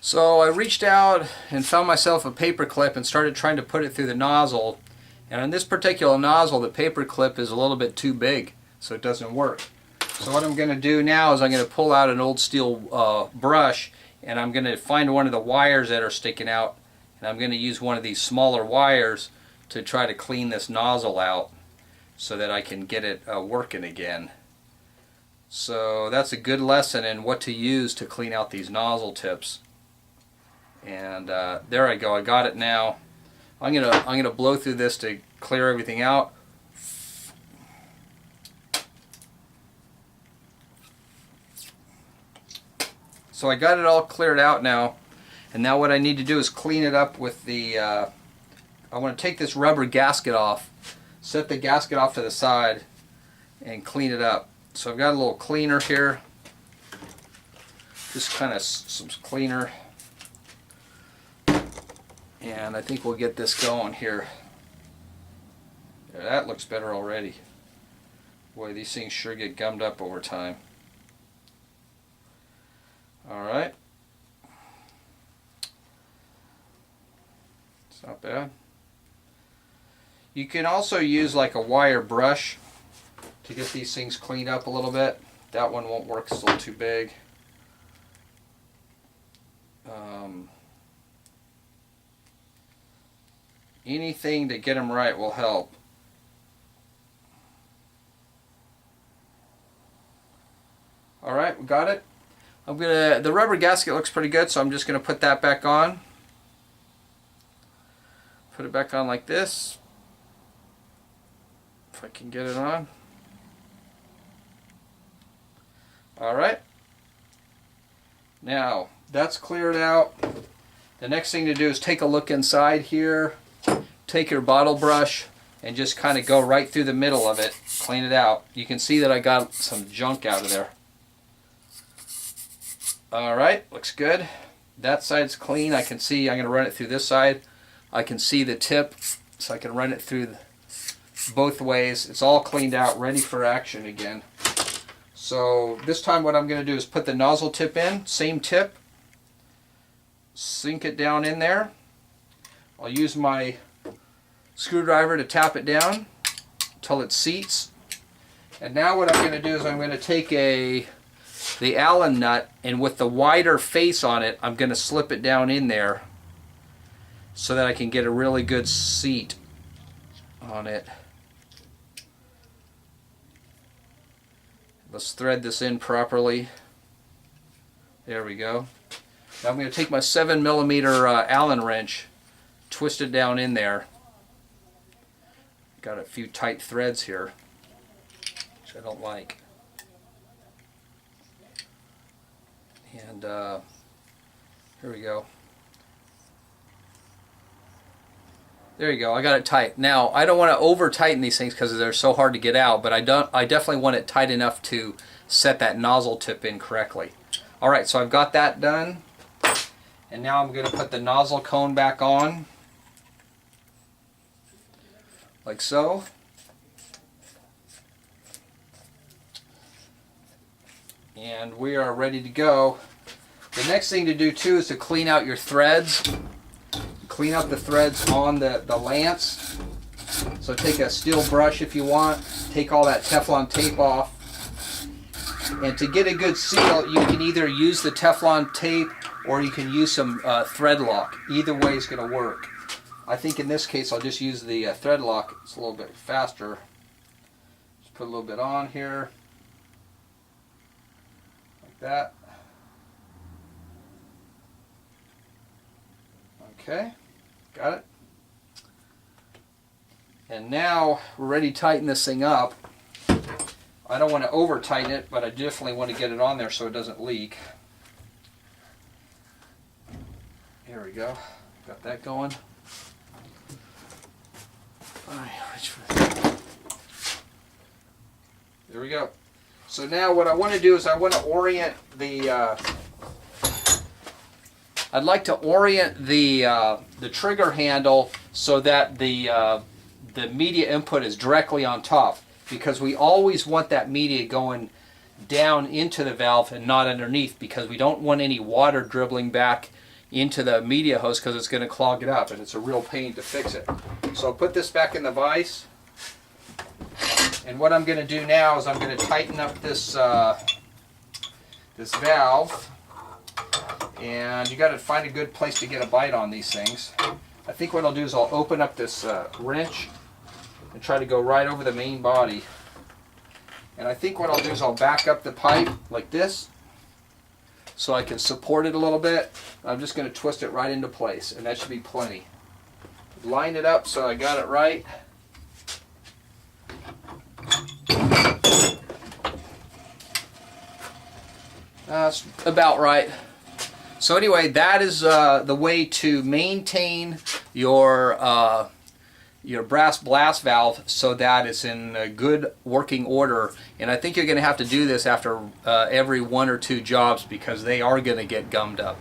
So I reached out and found myself a paper clip and started trying to put it through the nozzle. And on this particular nozzle, the paper clip is a little bit too big, so it doesn't work. So what I'm going to do now is I'm going to pull out an old steel brush, and I'm going to find one of the wires that are sticking out, and I'm going to use one of these smaller wires to try to clean this nozzle out so that I can get it working again. So that's a good lesson in what to use to clean out these nozzle tips. And there I go, I got it now. I'm gonna blow through this to clear everything out. So I got it all cleared out now, and now what I need to do is clean it up with the I want to take this rubber gasket off, set the gasket off to the side, and clean it up. So I've got a little cleaner here, just kind of some cleaner. And I think we'll get this going here. Yeah, that looks better already. Boy, these things sure get gummed up over time. Alright. It's not bad. You can also use like a wire brush to get these things cleaned up a little bit. That one won't work, it's a little too big. Anything to get them right will help. Alright, we got it. The rubber gasket looks pretty good, so I'm just gonna put that back on. Put it back on like this. If I can get it on. Alright. Now, that's cleared out. The next thing to do is take a look inside here. Take your bottle brush and just kind of go right through the middle of it. Clean it out. You can see that I got some junk out of there. Alright, looks good. That side's clean. I can see, I'm going to run it through this side. I can see the tip, so I can run it through both ways. It's all cleaned out, ready for action again. So this time what I'm going to do is put the nozzle tip in, same tip. Sink it down in there. I'll use my screwdriver to tap it down until it seats. And now what I'm going to do is I'm going to take the Allen nut, and with the wider face on it, I'm going to slip it down in there so that I can get a really good seat on it. Let's thread this in properly. There we go. Now I'm going to take my 7mm Allen wrench, twist it down in there. Got a few tight threads here, which I don't like. And here we go. There you go, I got it tight. Now, I don't want to over tighten these things because they're so hard to get out, but I definitely want it tight enough to set that nozzle tip in correctly. Alright, so I've got that done. And now I'm going to put the nozzle cone back on. Like so. And we are ready to go. The next thing to do too is to clean out your threads. Clean out the threads on the lance. So take a steel brush if you want. Take all that Teflon tape off. And to get a good seal, you can either use the Teflon tape or you can use some thread lock. Either way is going to work. I think in this case I'll just use the thread lock. It's a little bit faster. Just put a little bit on here. Like that. Okay, got it. And now we're ready to tighten this thing up. I don't want to over tighten it, but I definitely want to get it on there so it doesn't leak. Here we go. Got that going. There we go. So now what I want to do is I want to orient the I'd like to orient the trigger handle so that the media input is directly on top, because we always want that media going down into the valve and not underneath, because we don't want any water dribbling back into the media hose because it's going to clog it up, and it's a real pain to fix it. So I'll put this back in the vise, and what I'm going to do now is I'm going to tighten up this this valve, and you got to find a good place to get a bite on these things. I think what I'll do is I'll open up this wrench and try to go right over the main body. And I think what I'll do is I'll back up the pipe like this so I can support it a little bit. I'm just going to twist it right into place, and that should be plenty. Line it up so I got it right. That's about right. So anyway, that is the way to maintain your brass blast valve so that it's in a good working order. And I think you're going to have to do this after every 1 or 2 jobs because they are going to get gummed up.